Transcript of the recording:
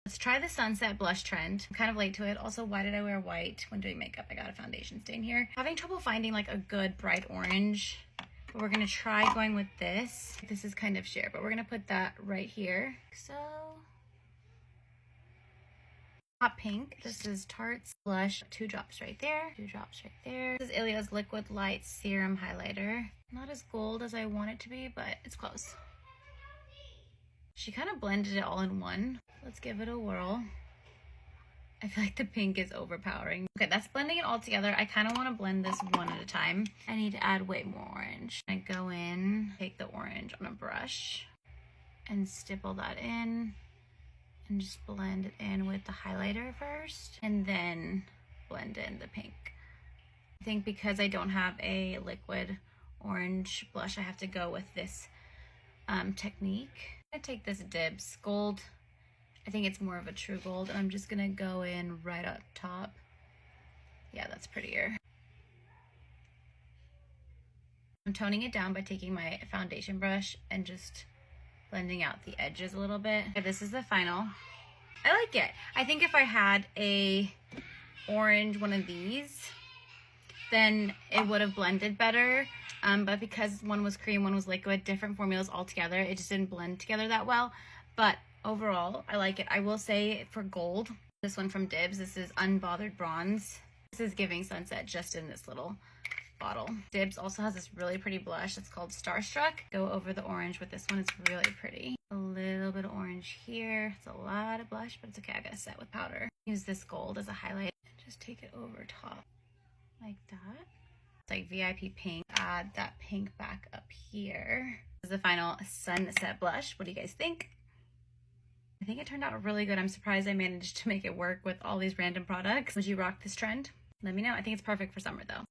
Let's try the Sunset blush trend. I'm kind of late to it. Also, why did I wear white when doing makeup? I got a foundation stain here. Having trouble finding like a good bright orange. But we're gonna try going with this. This is kind of sheer, but we're gonna put that right here. So, hot pink. This is Tarte's blush. 2 drops right there. 2 drops right there. This is Ilia's Liquid Light Serum Highlighter. Not as gold as I want it to be, but it's close. She kind of blended it all in one. Let's give it a whirl. I feel like the pink is overpowering. Okay, that's blending it all together. I kind of want to blend this one at a time. I need to add way more orange. I go in, take the orange on a brush and stipple that in and just blend it in with the highlighter first and then blend in the pink. I think because I don't have a liquid orange blush, I have to go with this technique. I'm gonna take this Dibs gold. I think it's more of a true gold, and I'm just gonna go in right up top. Yeah, that's prettier. I'm toning it down by taking my foundation brush and just blending out the edges a little bit. Okay, this is the final. I like it. I think if I had a orange one of these, then it would have blended better. But because one was cream, one was liquid, different formulas altogether, it just didn't blend together that well. But overall, I like it. I will say for gold, this one from Dibs, this is Unbothered Bronze. This is giving Sunset just in this little bottle. Dibs also has this really pretty blush that's called Starstruck. Go over the orange with this one. It's really pretty. A little bit of orange here. It's a lot of blush, but it's okay. I got to set with powder. Use this gold as a highlight. Just take it over top like that. It's like VIP pink. Add that pink back up here. This is the final Sunset blush. What do you guys think? I think it turned out really good. I'm surprised I managed to make it work with all these random products. Would you rock this trend? Let me know. I think it's perfect for summer though.